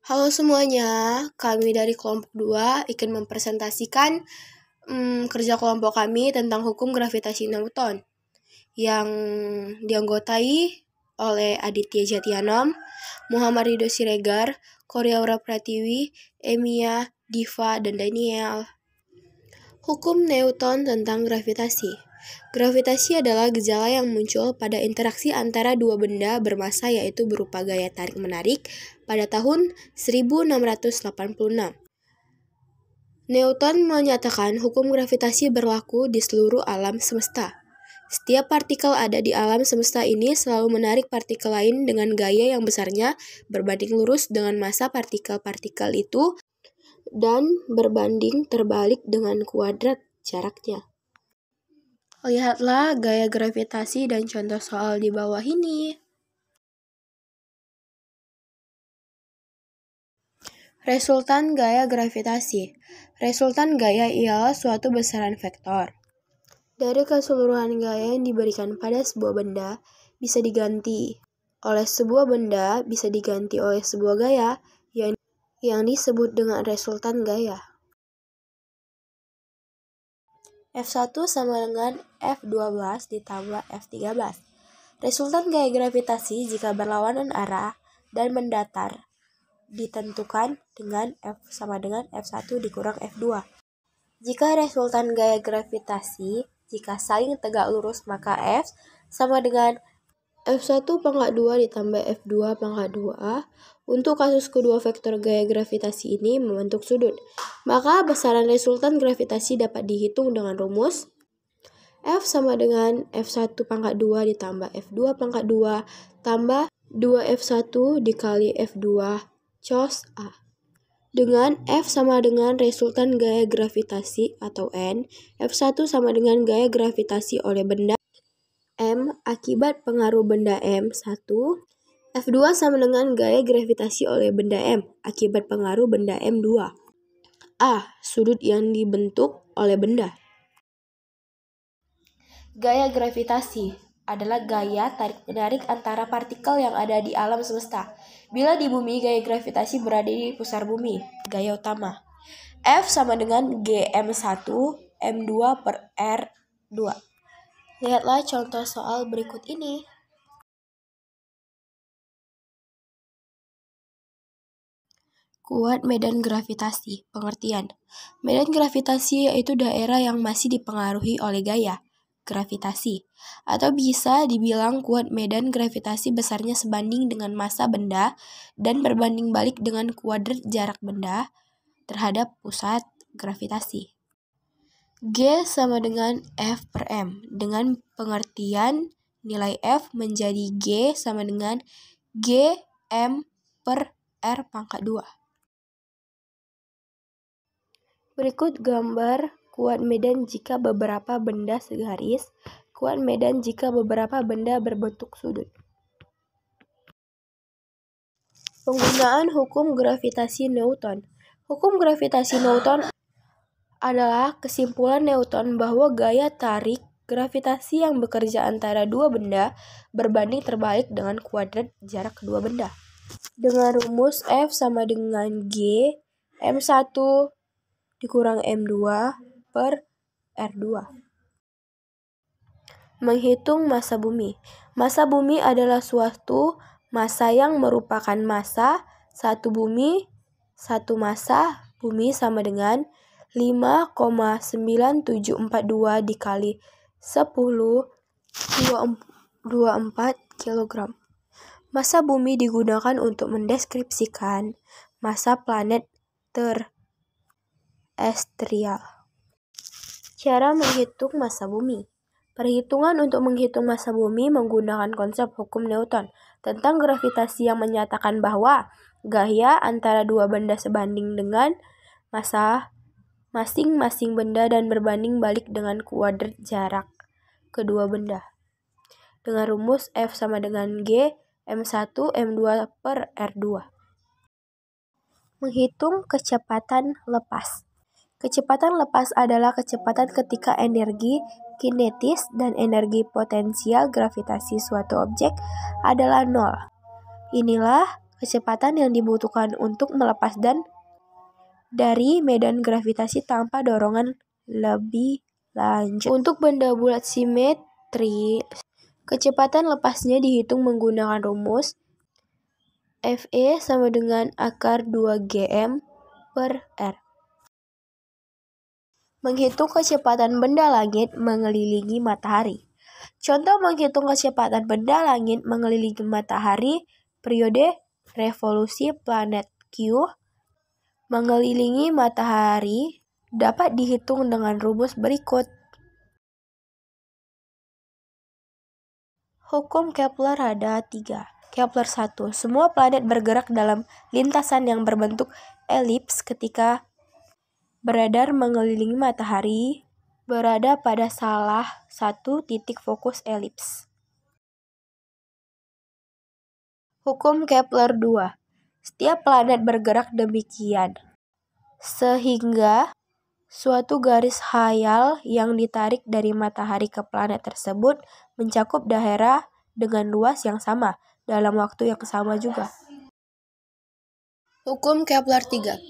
Halo semuanya, kami dari kelompok 2 ingin mempresentasikan kerja kelompok kami tentang hukum gravitasi Newton yang dianggotai oleh Aditya Jatianom, Muhammad Ridho Siregar, Koryaura Pratiwi, Emia, Diva, dan Daniel. Hukum Newton tentang gravitasi. Gravitasi adalah gejala yang muncul pada interaksi antara dua benda bermassa yaitu berupa gaya tarik-menarik pada tahun 1686. Newton menyatakan hukum gravitasi berlaku di seluruh alam semesta. Setiap partikel ada di alam semesta ini selalu menarik partikel lain dengan gaya yang besarnya berbanding lurus dengan massa partikel-partikel itu dan berbanding terbalik dengan kuadrat jaraknya. Lihatlah gaya gravitasi dan contoh soal di bawah ini. Resultan gaya gravitasi. Resultan gaya ialah suatu besaran vektor. Dari keseluruhan gaya yang diberikan pada sebuah benda bisa diganti oleh sebuah benda bisa diganti oleh sebuah gaya yang disebut dengan resultan gaya. F1 sama dengan F12 ditambah F13. Resultan gaya gravitasi jika berlawanan arah dan mendatar ditentukan dengan F sama dengan F1 dikurang F2. Jika resultan gaya gravitasi jika saling tegak lurus maka F sama dengan F1 pangkat 2 ditambah F2 pangkat 2. Untuk kasus kedua vektor gaya gravitasi ini membentuk sudut. Maka besaran resultan gravitasi dapat dihitung dengan rumus F sama dengan F1 pangkat 2 ditambah F2 pangkat 2 tambah 2F1 dikali F2 cos A. Dengan F sama dengan resultan gaya gravitasi atau N, F1 sama dengan gaya gravitasi oleh benda M akibat pengaruh benda M1, F2 sama dengan gaya gravitasi oleh benda M akibat pengaruh benda M2. A. Sudut yang dibentuk oleh benda. Gaya gravitasi adalah gaya tarik-menarik antara partikel yang ada di alam semesta. Bila di bumi, gaya gravitasi berada di pusar bumi, gaya utama. F sama dengan Gm1 M2 per R2. Lihatlah contoh soal berikut ini. Kuat medan gravitasi. Pengertian. Medan gravitasi yaitu daerah yang masih dipengaruhi oleh gaya gravitasi. Atau bisa dibilang kuat medan gravitasi besarnya sebanding dengan massa benda dan berbanding balik dengan kuadrat jarak benda terhadap pusat gravitasi. G sama dengan F per M. Dengan pengertian nilai F menjadi G sama dengan G M per R pangkat 2. Berikut gambar kuat medan jika beberapa benda segaris, kuat medan jika beberapa benda berbentuk sudut. Penggunaan hukum gravitasi Newton. Hukum gravitasi Newton adalah kesimpulan Newton bahwa gaya tarik gravitasi yang bekerja antara dua benda berbanding terbalik dengan kuadrat jarak kedua benda. Dengan rumus F sama dengan G M1 dikurang M2 per R2. Menghitung massa bumi. Massa bumi adalah suatu massa yang merupakan massa satu bumi. Satu massa bumi sama dengan 5,9742 dikali 1024 kg. Massa bumi digunakan untuk mendeskripsikan massa planet terestrial. Cara menghitung massa bumi. Perhitungan untuk menghitung massa bumi menggunakan konsep hukum Newton tentang gravitasi yang menyatakan bahwa gaya antara dua benda sebanding dengan massa masing-masing benda dan berbanding balik dengan kuadrat jarak kedua benda. Dengan rumus F sama dengan G M1 M2 per R2. Menghitung kecepatan lepas. Kecepatan lepas adalah kecepatan ketika energi kinetis dan energi potensial gravitasi suatu objek adalah nol. Inilah kecepatan yang dibutuhkan untuk melepas dan dari medan gravitasi tanpa dorongan lebih lanjut. Untuk benda bulat simetri, kecepatan lepasnya dihitung menggunakan rumus Fe sama dengan akar 2 gm/r. Menghitung kecepatan benda langit mengelilingi matahari. Contoh menghitung kecepatan benda langit mengelilingi matahari periode revolusi planet Q mengelilingi matahari dapat dihitung dengan rumus berikut. Hukum Kepler ada 3. Kepler 1. Semua planet bergerak dalam lintasan yang berbentuk elips ketika beredar mengelilingi matahari berada pada salah satu titik fokus elips. Hukum Kepler 2. Setiap planet bergerak demikian, sehingga suatu garis khayal yang ditarik dari matahari ke planet tersebut mencakup daerah dengan luas yang sama dalam waktu yang sama juga. Hukum Kepler 3.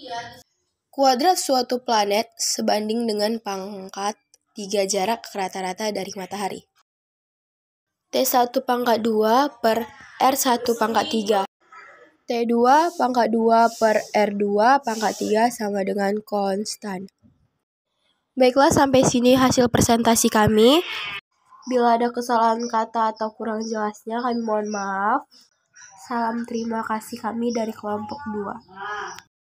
Kuadrat suatu planet sebanding dengan pangkat 3 jarak rata-rata dari matahari. T1 pangkat 2 per R1 pangkat 3. T2 pangkat 2 per R2 pangkat 3 sama dengan konstan. Baiklah, sampai sini hasil presentasi kami. Bila ada kesalahan kata atau kurang jelasnya, kami mohon maaf. Salam terima kasih kami dari kelompok 2.